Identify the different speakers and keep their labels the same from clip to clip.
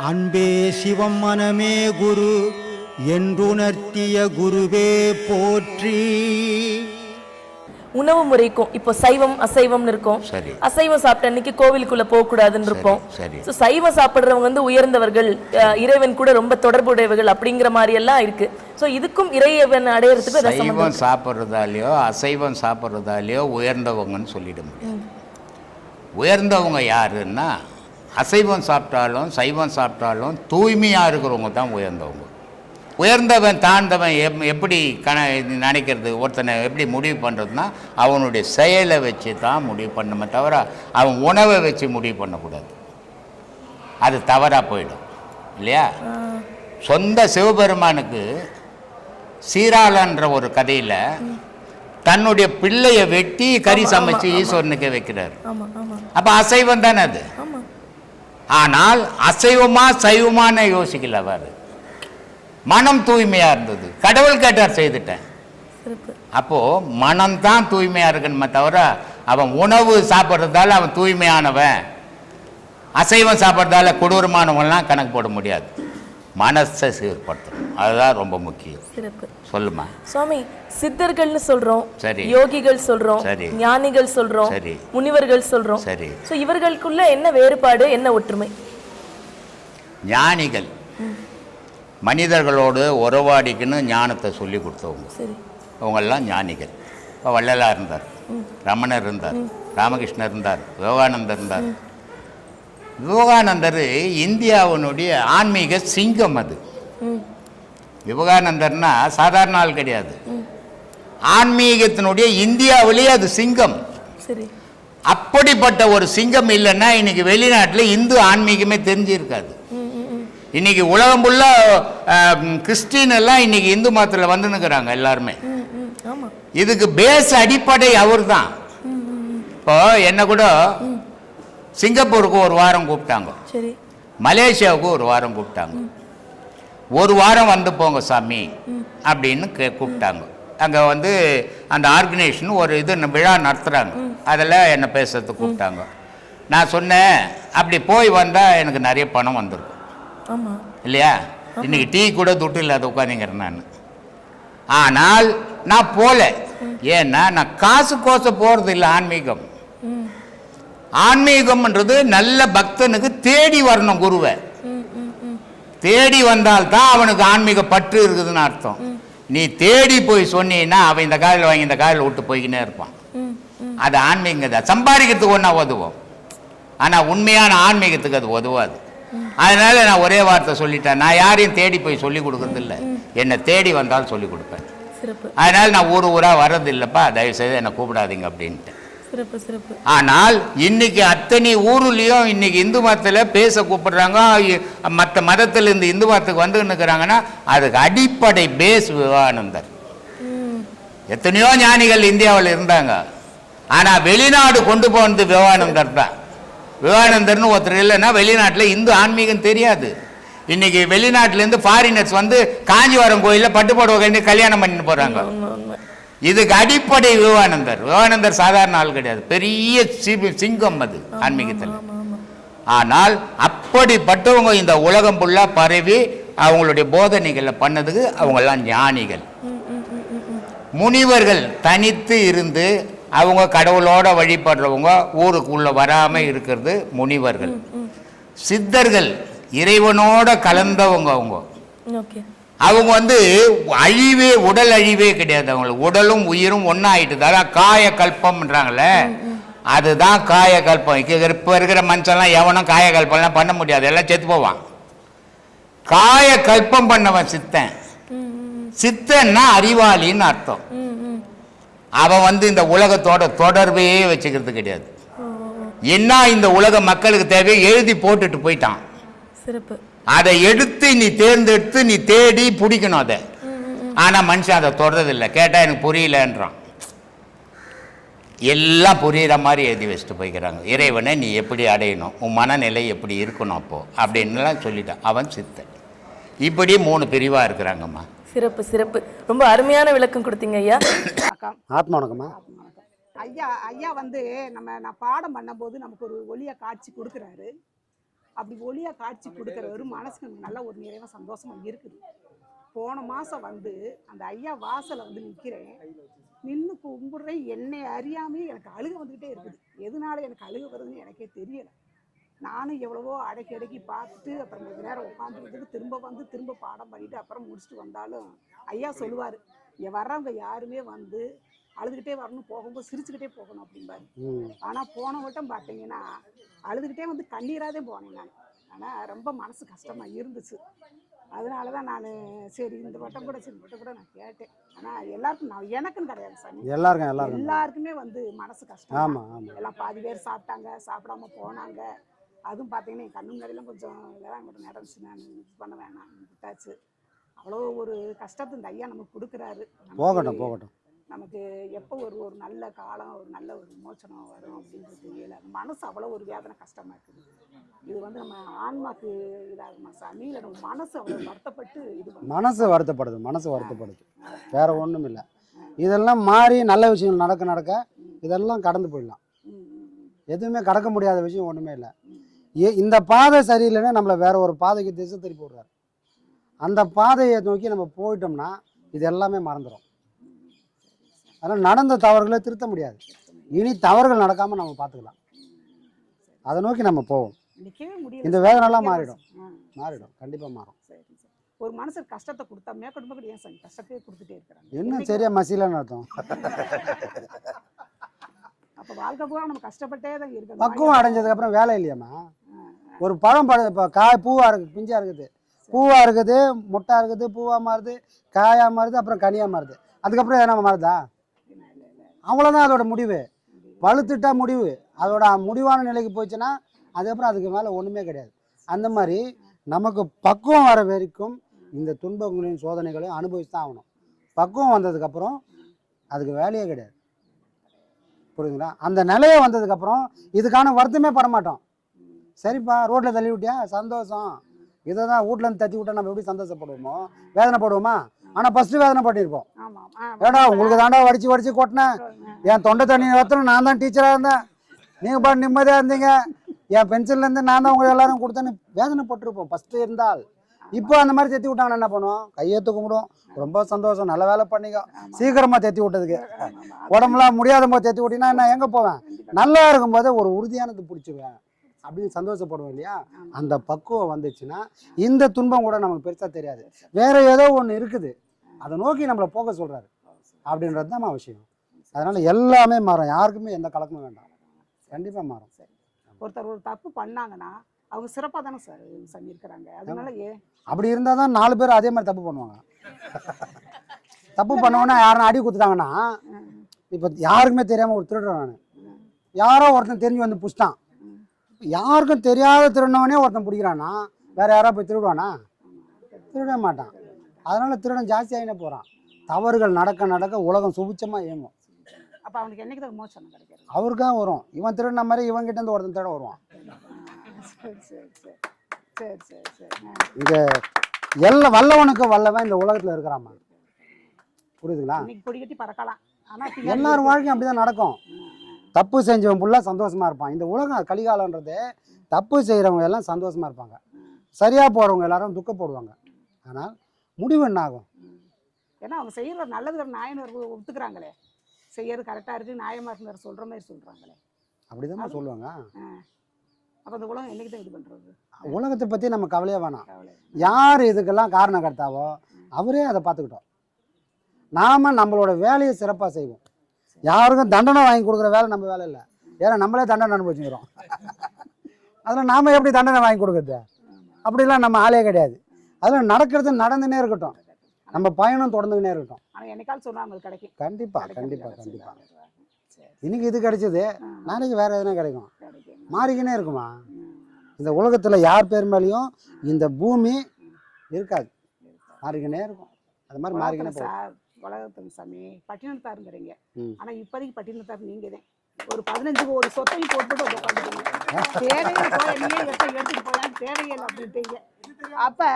Speaker 1: அன்பே சிவம் மனமே குரு என்றுணர்த்திய குருவே போற்றி.
Speaker 2: உணவு முறைக்கும் இப்போ சைவம் அசைவம்னு இருக்கும். அசைவம் சாப்பிட்ட அன்னைக்கு கோவிலுக்குள்ள போக கூடாதுன்னு இருப்போம். சைவம் சாப்பிடுறவங்க வந்து உயர்ந்தவர்கள், இறைவன் கூட ரொம்ப தொடர்புடையவர்கள் அப்படிங்கிற மாதிரி எல்லாம் இருக்கு. ஸோ இதுக்கும் இறைவன் அடையிறதுக்கு
Speaker 3: சைவம் சாப்பிட்றதாலேயோ அசைவம் சாப்பிட்றதாலேயோ உயர்ந்தவங்கன்னு சொல்லிட முடியும். உயர்ந்தவங்க யாருன்னா அசைவம் சாப்பிட்டாலும் சைவம் சாப்பிட்டாலும் தூய்மையாக இருக்கிறவங்க தான் உயர்ந்தவங்க. உயர்ந்தவன் தாழ்ந்தவன் எப்படி நினைக்கிறது, ஒருத்தனை எப்படி முடிவு பண்ணுறதுனா அவனுடைய செயலை வச்சு தான் முடிவு பண்ணணுமே தவிர அவன் உணவை வச்சு முடிவு பண்ணக்கூடாது. அது தவறாக போயிடும் இல்லையா? சொந்த சிவபெருமானுக்கு சீராளன்ற ஒரு கதையில் தன்னுடைய பிள்ளையை வெட்டி கறி சமைச்சு ஈஸ்வரனுக்கே வைக்கிறார். அப்போ அசைவம் தானே அது. ஆனால் அசைவமா சைவமான யோசிக்கல. அவர் மனம் தூய்மையா இருந்தது, கடவுள் கேட்டார் செய்துட்டேன். அப்போ மனம்தான் தூய்மையா இருக்கணுமே தவிர அவன் உணவு சாப்பிட்றதால அவன் தூய்மையானவன், அசைவம் சாப்பிட்றதால கொடூரமானவன்லாம் கணக்கு போட முடியாது. மனசை சீர்படுத்தணும், அதுதான் ரொம்ப முக்கியம். சொல்லுமா
Speaker 2: சுவாமி. சித்தர்கள்னு சொல்றோம்,
Speaker 3: சரி,
Speaker 2: யோகிகள் சொல்றோம், ஞானிகள் சொல்றோம்,
Speaker 3: சரி,
Speaker 2: முனிவர்கள் சொல்றோம்.
Speaker 3: சரி,
Speaker 2: சோ இவர்களுக்குள்ள என்ன வேறுபாடு, என்ன ஒற்றுமை?
Speaker 3: ஞானிகள் மனிதர்களோடு உறவாடிக்குன்னு ஞானத்தை சொல்லி கொடுத்தவங்க. அவங்கெல்லாம் ஞானிகள். இப்போ வள்ளலார் இருந்தார், ரமணர் இருந்தார், ராமகிருஷ்ணர் இருந்தார், விவேகானந்தர் இருந்தார். விவேகானந்தர் இந்தியாவினுடைய ஆன்மீக சிங்கம். அது விவேகானந்தர்னா சாதாரண ஆள் கிடையாது. ஆன்மீகத்தினுடைய இந்தியாவிலேயே அது சிங்கம். அப்படிப்பட்ட ஒரு சிங்கம் இல்லைன்னா இன்னைக்கு வெளிநாட்டில் இந்து ஆன்மீகமே தெரிஞ்சிருக்காது. இன்னைக்கு உலகம் ஃபுல்லா கிறிஸ்டின் எல்லாம் இன்னைக்கு இந்து மதத்தில் வந்துன்னுக்குறாங்க எல்லாருமே. இதுக்கு பேஸ் அடிப்படை அவர் தான். இப்போ என்ன கூட சிங்கப்பூருக்கு ஒரு வாரம் கூப்பிட்டாங்க, மலேசியாவுக்கு ஒரு வாரம் கூப்பிட்டாங்க. ஒரு வாரம் வந்து போங்க சாமி அப்படின்னு கூப்பிட்டாங்க. அங்கே வந்து அந்த ஆர்கனைசேஷன் ஒரு விழா நடத்துகிறாங்க, அதில் என்னை பேசுறதுக்கு கூப்பிட்டாங்க. நான் சொன்னேன், அப்படி போய் வந்தால் எனக்கு நிறைய பணம் வந்துருக்கும் இல்லையா? இன்னைக்கு டீ கூட துட்டு இல்லாத உட்காந்துங்கிறேன் நான். ஆனால் நான் போல, ஏன்னா நான் காசு கோச போகிறது இல்லை. ஆன்மீகம்ன்றது நல்ல பக்தனுக்கு தேடி வரணும். குருவை தேடி வந்தால்தான் அவனுக்கு ஆன்மீக பற்று இருக்குதுன்னு அர்த்தம். நீ தேடி போய் சொன்னீன்னா அவன் இந்த காலையில் வாங்கி இந்த காலையில் விட்டு போய்கினே இருப்பான். அது ஆன்மீகம் தான். சம்பாதிக்கிறதுக்கு ஒன்றா உதவும், ஆனால் உண்மையான ஆன்மீகத்துக்கு அது உதவாது. அதனால நான் ஒரே வார்த்தை சொல்லிட்டேன், நான் யாரையும் தேடி போய் சொல்லி கொடுக்கறது இல்லை, என்னை தேடி வந்தாலும் சொல்லி கொடுப்பேன். அதனால நான் ஊராக வர்றது இல்லைப்பா, தயவுசெய்து என்னை கூப்பிடாதீங்க அப்படின்ட்டு. ஆனால் இன்னைக்கு அத்தனை ஊருலையும் இன்னைக்கு இந்து மதத்தில் பேச கூப்பிடுறாங்க, மற்ற மதத்தில் இருந்து இந்து மதத்துக்கு வந்து நிற்கிறாங்கன்னா அதுக்கு அடிப்படை பேஸ் விவேகானந்தர். எத்தனையோ ஞானிகள் இந்தியாவில் இருந்தாங்க, ஆனால் வெளிநாடு கொண்டு போனது விவேகானந்தர் தான். விவேகானந்தர்னு ஒருத்தர் இல்லைன்னா வெளிநாட்டில் இந்து ஆன்மீகம் தெரியாது. இன்னைக்கு வெளிநாட்டிலேருந்து ஃபாரினர்ஸ் வந்து காஞ்சிபுரம் கோயிலில் பட்டுப்பாடு கட்டி கல்யாணம் பண்ணிட்டு போகிறாங்க. இதுக்கு அடிப்படை விவேகானந்தர். விவேகானந்தர் சாதாரண ஆள் கிடையாது, பெரிய சிங்கம் அது ஆன்மீகத்தில். ஆனால் அப்படிப்பட்டவங்க இந்த உலகம் ஃபுல்லாக பரவி அவங்களுடைய போதனைகளை பண்ணதுக்கு அவங்கெல்லாம் ஞானிகள். முனிவர்கள் தனித்து இருந்து அவங்க கடவுளோட வழிபடுறவங்க, ஊருக்குள்ள வராமல் இருக்கிறது முனிவர்கள். சித்தர்கள் இறைவனோட கலந்தவங்க. அவங்க வந்து அழிவே, உடல் அழிவே கிடையாது அவங்களுக்கு. உடலும் உயிரும் ஒன்றா ஆயிட்டுது. அதான் காய கல்பம்ன்றாங்களே, அதுதான் காய கல்பம். இப்போ இருக்கிற மனுஷன்லாம் எவனும் காய கல்பம்லாம் பண்ண முடியாது, எல்லாம் செத்து போவான். காய கல்பம் பண்ணவன் சித்தன். சித்தன்னா அறிவாளின்னு அர்த்தம். அவன் வந்து இந்த உலகத்தோட தொடர்பே வச்சுக்கிறது கிடையாது. என்ன இந்த உலக மக்களுக்கு தேவையை எழுதி போட்டுட்டு போயிட்டான். அதை எடுத்து நீ தேர்ந்தெடுத்து நீ தேடி பிடிக்கணும் அதை. ஆனா மனுஷன் அதை தொடர்றதில்லை. கேட்டா எனக்கு புரியலன்றான். எல்லாம் புரியுற மாதிரி எழுதி வச்சுட்டு போய்க்கிறாங்க. இறைவனை நீ எப்படி அடையணும், உன் மனநிலை எப்படி இருக்கணும் அப்போ அப்படின்லாம் சொல்லிட்டான். அவன் சித்தன். இப்படி 3 பிரிவா இருக்கிறாங்கம்மா.
Speaker 2: சிறப்பு சிறப்பு. ரொம்ப அருமையான விளக்கம் கொடுத்தீங்க ஐயா.
Speaker 4: ஆத்மா வணக்கம்மா.
Speaker 5: ஐயா வந்து நான் பாடம் பண்ணும்போது நமக்கு ஒரு ஒளியை காட்சி கொடுக்குறாரு. அப்படி ஒளியா காட்சி கொடுக்குறவரு மனசுக்கு எனக்கு நல்ல ஒரு நிறைவா சந்தோஷமா இருக்குது. போன மாசம் வந்து அந்த ஐயா வாசல்ல வந்து நிக்கிறேன், நின்று கும்பிடுறேன். என்னை அறியாமையே எனக்கு அழுக வந்துகிட்டே இருக்குது. எதனால எனக்கு அழுக வருதுன்னு எனக்கே தெரியல. நானும் எவ்வளவோ அடக்கி பார்த்துட்டு அப்புறம் கொஞ்ச நேரம் உட்காந்துக்கிட்டு திரும்ப வந்து திரும்ப பாடம் பண்ணிட்டு அப்புறம் முடிச்சுட்டு வந்தாலும் ஐயா சொல்லுவார், இங்கே வர்றவங்க யாருமே வந்து அழுதுகிட்டே வரணும், போகும்போது சிரிச்சுக்கிட்டே போகணும் அப்படிம்பாரு. ஆனால் போன வட்டம் பார்த்தீங்கன்னா அழுதுகிட்டே வந்து கண்ணீராதே போனேன் நான். ஆனால் ரொம்ப மனசு கஷ்டமாக இருந்துச்சு. அதனால தான் நான் சரி இந்த வட்டம் கூட நான் கேட்டேன். ஆனால் எல்லாருக்கும் எனக்குன்னு கிடையாது சாமி, எல்லாருக்குமே வந்து மனசு கஷ்டம். எல்லாம் பாதி பேர் சாப்பிட்டாங்க, சாப்பிடாம போனாங்க. அதுவும் பார்த்தீங்கன்னா என் கண்ணு முன்னாடியெல்லாம் கொஞ்சம் இதெல்லாம் மட்டும் நடந்துச்சு. நான் இது பண்ண வேணாம் விட்டாச்சு. அவ்வளோ ஒரு கஷ்டத்தை இந்த ஐயா நமக்கு கொடுக்குறாரு. போகட்டும். நமக்கு எப்போ ஒரு நல்ல காலம், ஒரு நல்ல ஒரு விமோச்சனம் வரும் அப்படின்றது தெரியல. அந்த மனசு அவ்வளோ ஒரு வேதனை கஷ்டமாக இருக்குது. இது வந்து நம்ம ஆன்மாக்கு இதாகுமா சாமி, இல்லை நம்ம மனசு அவ்வளோ வருத்தப்பட்டு இது
Speaker 4: மனசு வருத்தப்படுது வேற ஒன்றும் இல்லை. இதெல்லாம் மாறி நல்ல விஷயங்கள் நடக்க இதெல்லாம் கடந்து போயிடலாம். எதுவுமே கடக்க முடியாத விஷயம் ஒன்றுமே இல்லை. இந்த பாதை சரியில்லைன்னா நம்மளை வேற ஒரு பாதைக்கு திசை திருப்பி விடுறாரு. அந்த பாதையை நோக்கி நம்ம போயிட்டோம்னா இது எல்லாமே மறந்துடும். அதனால் நடந்த தவறுகளை திருத்த முடியாது. இனி தவறுகள் நடக்காமல் நம்ம பார்த்துக்கலாம். அதை நோக்கி நம்ம போவோம். இந்த வேதனைலாம் மாறிடும். கண்டிப்பாக மாறும்.
Speaker 5: ஒரு மனசுக்கு கஷ்டத்தை கொடுத்தா மேற்கொண்டு ஏன் சார் கஷ்டத்தையே கொடுத்துட்டே இருக்கிறாங்க?
Speaker 4: என்ன சரியா மசிலன்னு அர்த்தம்.
Speaker 5: அப்போ வாழ்க்கை பூரா நம்ம கஷ்டப்பட்டே தான் இருக்கு.
Speaker 4: பக்குவம் அடைஞ்சதுக்கு அப்புறம் வேலை இல்லையாம்மா. ஒரு பழம் இப்போ பூவா இருக்குது, பிஞ்சா இருக்குது, பூவா இருக்குது, மொட்டா இருக்குது, பூவா மாறுது, காயா மாறுது, அப்புறம் கனியா மாறுது. அதுக்கப்புறம் எதனா மாறுதா? அவ்வளோதான் அதோட முடிவு. பழுத்துட்டா முடிவு. அதோட முடிவான நிலைக்கு போச்சுன்னா அதுக்கப்புறம் அதுக்கு மேலே ஒன்றுமே கிடையாது. அந்த மாதிரி நமக்கு பக்குவம் வர வரைக்கும் இந்த துன்பங்களையும் சோதனைகளையும் அனுபவிச்சு தான் ஆகணும். பக்குவம் வந்ததுக்கப்புறம் அதுக்கு வேலையே கிடையாது. புரியுதுங்களா? அந்த நிலையை வந்ததுக்கப்புறம் இதுக்கான வருத்தமே படமாட்டோம். சரிப்பா ரோட்டில் தள்ளி விட்டியா சந்தோஷம், இதை தான் வீட்டிலேருந்து தட்டி விட்டா நம்ம எப்படி சந்தோஷப்படுவோமோ வேதனைப்படுவோமா? ஆனால் ஃபஸ்ட்டு வேதனை பண்ணியிருப்போம். ஏடா உங்களுக்கு தாண்டா வடிச்சு கொட்டினேன், என் தொண்டை தண்ணி வத்தணும், நான் தான் டீச்சராக இருந்தேன், நீங்கள் பாட்டு நிம்மதியாக இருந்தீங்க, என் பென்ஷன்லேருந்து நான் தான் உங்களுக்கு எல்லாரும் கொடுத்தேன்னு வேதனைப்பட்டிருப்போம் ஃபஸ்ட்டு இருந்தால். இப்போ அந்த மாதிரி தேத்தி விட்டாங்கன்னா என்ன பண்ணுவோம்? கையெழுத்து கும்பிடுவோம், ரொம்ப சந்தோஷம், நல்ல வேலை பண்ணிக்கோ, சீக்கிரமாக தேத்தி விட்டதுக்கு. உடம்புலாம் முடியாத போது தேத்தி விட்டினா நான் எங்கே போவேன்? நல்லா இருக்கும்போது ஒரு உறுதியானது பிடிச்சிவேன் அப்படின்னு சந்தோஷப்படுவோம் இல்லையா? அந்த பக்குவம் வந்துச்சுன்னா இந்த துன்பம் கூட நமக்கு பெருசாக தெரியாது. வேற ஏதோ ஒன்று இருக்குது, அதை நோக்கி நம்மளை போக சொல்கிறாரு அப்படின்றது தான் விஷயம். அதனால் எல்லாமே மாறும். யாருக்குமே எந்த கலக்கமும் வேண்டாம். கண்டிப்பாக மாறும்.
Speaker 5: சரி, ஒருத்தர் ஒரு தப்பு பண்ணாங்கன்னா அவங்க சிறப்பாக தானே சார் பண்ணியிருக்கிறாங்க. அதனால
Speaker 4: அப்படி இருந்தால் தான் 4 பேர் அதே மாதிரி தப்பு பண்ணுவாங்க. தப்பு பண்ணவொன்னே யாரும் அடி கொடுத்துட்டாங்கன்னா, இப்போ யாருக்குமே தெரியாமல் ஒரு திருடுறேன் நான், யாரோ ஒருத்தன் தெரிஞ்சு வந்து புஷ்டான், யாருக்கும் தெரியாத திருடினவனே ஒருத்தன் பிடிக்கிறான்னா வேற யாரோ போய் திருடுவானா? திருட மாட்டான். அதனால திருடன் ஜாஸ்தி ஆகினே போகிறான். தவறுகள் நடக்க உலகம் சுபிச்சமாக இயங்கும்.
Speaker 5: அப்போ அவனுக்கு என்னைக்கு தான் விமோசனம் கிடைக்கிறது?
Speaker 4: அவருக்காக வரும். இவன் திருடின மாதிரி இவன்கிட்ட இருந்து ஒருத்தன் திருட வருவான். இங்கே எல்லாம் வல்லவனுக்கு வல்லவன் இந்த உலகத்தில் இருக்கிறாமா. புரியுதுங்களா? எல்லாரும் வாழ்க்கையும் அப்படிதான் நடக்கும். தப்பு செஞ்சவன் ஃபுல்லாக சந்தோஷமா இருப்பான். இந்த உலகம் கலிகாலன்றது தப்பு செய்கிறவங்க எல்லாம் சந்தோஷமா இருப்பாங்க, சரியா போறவங்க எல்லாரும் துக்கப்படுவாங்க. ஆனால் முடிவு என்ன ஆகும்?
Speaker 5: ஏன்னா அவங்க செய்யற நல்லது நாயனர் ஒத்துக்கிறாங்களே, செய்யறது கரெக்டாக இருக்கு, நியாயமா இருந்தார் சொல்ற மாதிரி சொல்றாங்களே,
Speaker 4: அப்படிதான் சொல்லுவாங்க.
Speaker 5: அப்போ அந்த உலகம் என்னைக்கு தான் இது பண்றது?
Speaker 4: உலகத்தை பற்றி நம்ம கவலையே வேணாம். யார் இதுக்கெல்லாம் காரணம் கர்த்தாவோ அவரே அதை பார்த்துக்கிட்டோம். நாம நம்மளோட வேலையை சிறப்பாக செய்வோம். யாருக்கும் தண்டனை வாங்கி கொடுக்குற வேலை நம்ம வேலை இல்லை. ஏன்னா நம்மளே தண்டனை அனுபவிச்சுக்கிறோம். அதில் நாம் எப்படி தண்டனை வாங்கி கொடுக்குறது? அப்படிலாம் நம்ம ஆளே கிடையாது. அதில் நடக்கிறது நடந்துனே இருக்கட்டும், நம்ம பயணம் தொடர்ந்துக்கினே இருக்கட்டும்.
Speaker 5: ஆனால் என்னைக்கால் சொன்னால் கிடைக்கும்.
Speaker 4: கண்டிப்பாக இன்னைக்கு இது கிடைச்சது, நாளைக்கு வேற எதுனா கிடைக்கும். மாறிக்கினே இருக்குமா? இந்த உலகத்தில் யார் பேர் மேலேயும் இந்த பூமி இருக்காது, மாறிக்கினே இருக்கும். அது மாதிரி மாறிக்கினே போகும்.
Speaker 5: உலகத்துக்கு சாமி பட்டினத்தாருங்கிறீங்க, ஆனா இப்போதைக்கு பட்டினத்தார் நீங்க தான். ஒரு 15 கோடி சொத்தையும் போட்டுட்டு உட்காந்துட்டீங்க. தேவையில்லை எடுத்துட்டு போயான்னு தேவையில்லை அப்படின்ட்டீங்க. அப்ப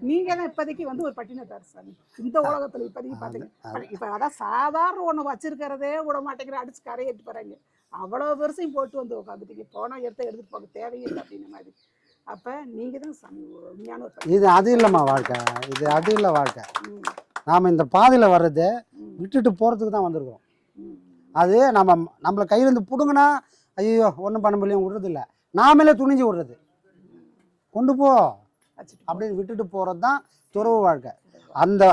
Speaker 5: நீங்க தான் இப்போதைக்கு வந்து ஒரு பட்டினத்தார் சாமி இந்த உலகத்துல. இப்போதைக்கு பாத்தீங்க, இப்ப அதான் சாதாரண ஒண்ணு வச்சிருக்கிறதே விட மாட்டேங்கிற, அடிச்சு கரையேட்டு போறாங்க. அவ்வளவு பெருசையும் போட்டு வந்து உட்காந்துட்டீங்க. போனா எடுத்துட்டு போக தேவையில்லை அப்படின்ன மாதிரி. அப்ப நீங்க தான் சாமி உண்மையான ஒரு
Speaker 4: இது அது இல்லைம்மா வாழ்க்கை, இது அது இல்லை வாழ்க்கை.
Speaker 5: ம்,
Speaker 4: நாம் இந்த பாதையில் வர்றது விட்டுட்டு போகிறதுக்கு தான் வந்திருக்கோம்.
Speaker 5: ம்.
Speaker 4: அது நம்மளை கையிலேருந்து பிடுங்கினா ஐயோ ஒன்றும் பண்ண முடியும் விடுறது இல்லை, நாமளே துணிஞ்சு விடுறது. கொண்டு போ
Speaker 5: வச்சுட்டு
Speaker 4: அப்படின்னு விட்டுட்டு போகிறது தான் துறவு வாழ்க்கை.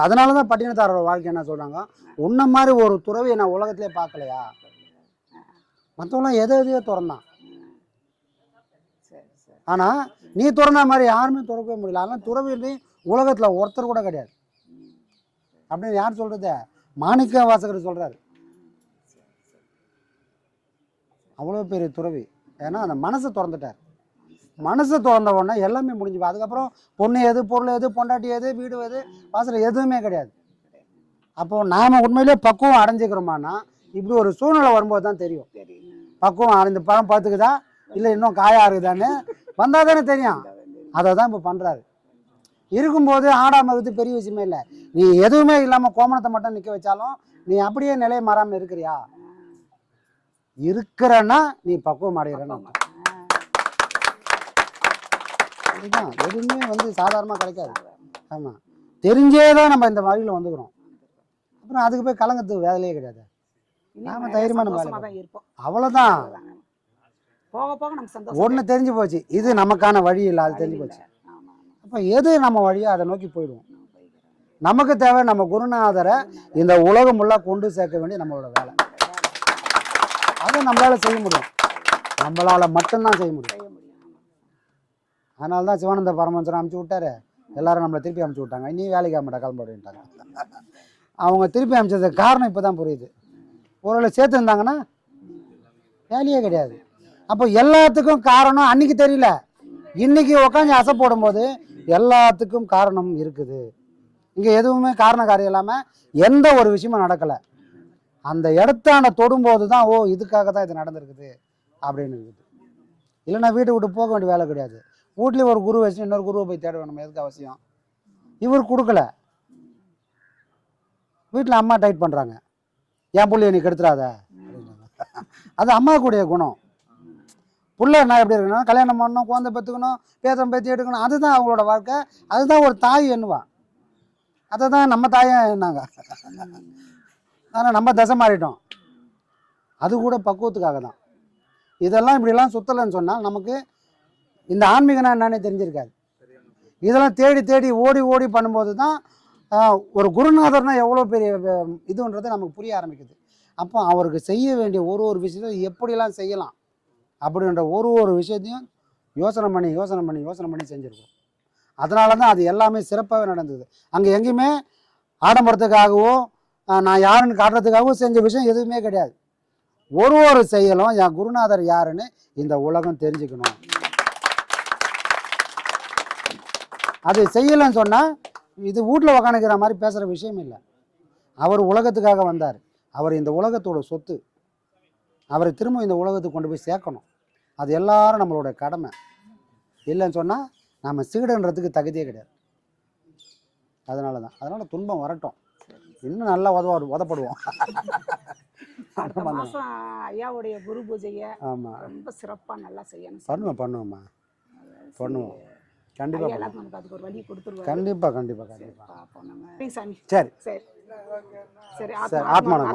Speaker 4: அதனால தான் பட்டினத்தாரோட வாழ்க்கை என்ன சொல்கிறாங்க, உன்ன மாதிரி ஒரு துறவியை நான் உலகத்திலே பார்க்கலையா. மற்றவங்களாம் எதையோ திறந்தான்,
Speaker 5: சரி சரி
Speaker 4: ஆனால் நீ திறந்த மாதிரி யாருமே திறக்கவே முடியல. அதனால் துறவி உலகத்தில் ஒருத்தர் கூட கிடையாது அப்படின்னு யார் சொல்கிறது? மாணிக்க வாசகர் சொல்கிறாரு. அவ்வளோ பெரிய துறவி. ஏன்னா அந்த மனசை திறந்துட்டார். மனசை திறந்த உடனே எல்லாமே முடிஞ்சுப்பா. அதுக்கப்புறம் பொண்ணு எது, பொருள் எது, பொண்டாட்டி எது, வீடு எது, வாசல் எதுவுமே கிடையாது. அப்போது நாம் உண்மையிலே பக்குவம் அடைஞ்சிக்கிறோமானா இப்படி ஒரு சூழ்நிலை வரும்போது தான் தெரியும்.
Speaker 5: சரி
Speaker 4: பக்குவம் இந்த பழம் பார்த்துக்குதா இல்லை இன்னும் காயா இருக்குதான்னு வந்தால் தானே தெரியும். அதை தான் இப்போ பண்ணுறாரு. இருக்கும்போது ஆடாமல் இருக்கிறது பெரிய விஷயமே இல்லை. நீ எதுவுமே இல்லாமல் கோமணத்தை மட்டும் நிற்க வச்சாலும் நீ அப்படியே நிலையை மாறாமல் இருக்கிறியா? இருக்கிறன்னா நீ பக்குவம் அடைகிறன்னு. அதுதான் எதுவுமே சாதாரணமாக கிடைக்காது. ஆமாம், தெரிஞ்சே தான் நம்ம இந்த வழியில் வந்துக்கிறோம். அப்புறம் அதுக்கு போய் கலங்கிறதுக்கு வேலையே கிடையாது. நாம தைரியமான
Speaker 5: சந்தோஷமா தான் இருப்போம்.
Speaker 4: அவ்வளோதான்.
Speaker 5: போக போக நம்ம சந்தோஷம்
Speaker 4: ஒன்று தெரிஞ்சு போச்சு, இது நமக்கான வழி இல்லை, அது தெரிஞ்சு போச்சு.
Speaker 5: ஆமா
Speaker 4: அப்போ எது நம்ம வழியோ அதை நோக்கி போயிடுவோம். நமக்கு தேவை நம்ம குருநாதரை இந்த உலகம் ஃபுல்லாக கொண்டு சேர்க்க வேண்டிய நம்மளோட வேலை. அதை நம்மளால் செய்ய முடியும், நம்மளால் மட்டும்தான் செய்ய முடியும். அதனால தான் சிவானந்த பரமஹம்சர் அமுச்சு விட்டாரு. எல்லாரும் நம்மளை திருப்பி அமுச்சு விட்டாங்க. இனி வேலைக்கு ஆகமாட்டா கிளம்ப அப்படின்ட்டாங்க. அவங்க திருப்பி அமுச்சதுக்கு காரணம் இப்போ தான் புரியுது. ஒருவேளை சேர்த்துருந்தாங்கன்னா வேலையே கிடையாது. அப்போ எல்லாத்துக்கும் காரணம் அன்னைக்கு தெரியல, இன்னைக்கு உட்காந்து அசை போடும்போது எல்லாத்துக்கும் காரணம் இருக்குது. இங்கே எதுவுமே காரண காரியம் இல்லாமல் எந்த ஒரு விஷயமும் நடக்கலை. அந்த இடத்தான தொடும்போது தான் ஓ இதுக்காக தான் இது நடந்திருக்குது அப்படின்னு இருக்குது. இல்லைன்னா வீட்டை விட்டு போக வேண்டிய வேலை கிடையாது. வீட்லேயே ஒரு குரு வச்சு இன்னொரு குருவை போய் தேட வேணும், எதுக்கு அவசியம்? இவர் கொடுக்கல. வீட்டில் அம்மா டைட் பண்ணுறாங்க, என் புள்ளைய நீ கெடுத்துறாத அப்படின்றாங்க. அது அம்மாவுக்குடைய குணம். புள்ள என்ன எப்படி இருக்குன்னா கல்யாணம் பண்ணணும், குழந்தை பெற்றுக்கணும், பேத்தம் பேத்தி எடுக்கணும், அதுதான் அவங்களோட வாழ்க்கை. அதுதான் ஒரு தாய் எண்ணுவா. அதை தான் நம்ம தாயா என்னாங்க. ஆனால் நம்ம தசை மாறிட்டோம். அது கூட பக்குவத்துக்காக தான். இதெல்லாம் இப்படிலாம் சுத்தலைன்னு சொன்னால் நமக்கு இந்த ஆன்மீகனா என்னன்னே தெரிஞ்சிருக்காது. இதெல்லாம் தேடி தேடி ஓடி ஓடி பண்ணும்போது தான் ஒரு குருநாதர்னா எவ்வளோ பெரிய இதுன்றது நமக்கு புரிய ஆரம்பிக்குது. அப்போ அவருக்கு செய்ய வேண்டிய ஒரு ஒரு விஷயத்தையும் எப்படிலாம் செய்யலாம் அப்படின்ற ஒரு ஒரு விஷயத்தையும் யோசனை பண்ணி செஞ்சுருக்கோம். அதனால தான் அது எல்லாமே சிறப்பாகவே நடந்தது. அங்கே எங்கேயுமே ஆடம்பரத்துக்காகவோ நான் யாருன்னு காட்டுறதுக்காகவோ செஞ்ச விஷயம் எதுவுமே கிடையாது. ஒரு ஒரு செயலும் என் குருநாதர் யாருன்னு இந்த உலகம் தெரிஞ்சுக்கணும். அது செய்யலைன்னு சொன்னால் இது வீட்டில் உக்காந்துக்கிற மாதிரி பேசுகிற விஷயம் இல்லை. அவர் உலகத்துக்காக வந்தார். அவர் இந்த உலகத்தோட சொத்து. அவரை திரும்ப இந்த உலகத்துக்கு கொண்டு போய் சேர்க்கணும். அது எல்லாரும் நம்மளோட கடமை. இல்லைன்னு சொன்னால் நம்ம சீடன்றதுக்கு தகுதியே கிடையாது. அதனால துன்பம் வரட்டும், இன்னும் நல்லா உதப்படுவோம்.
Speaker 5: அடுத்த மாசம் ஐயாவுடைய குரு பூஜையை
Speaker 4: ஆமாம்,
Speaker 5: ரொம்ப சிறப்பாக நல்லா செய்யணும்.
Speaker 4: பண்ணுவோம்மா, பண்ணுவோம். கண்டிப்பாக
Speaker 5: எல்லாத்துக்கும் நமக்கு அதுக்கு ஒரு வழி கொடுத்துருவாரு.
Speaker 4: கண்டிப்பாக
Speaker 5: பார்ப்போம் நம்ம. சாமி
Speaker 4: சரி
Speaker 5: சரி சரி
Speaker 4: ஆத்மானம்.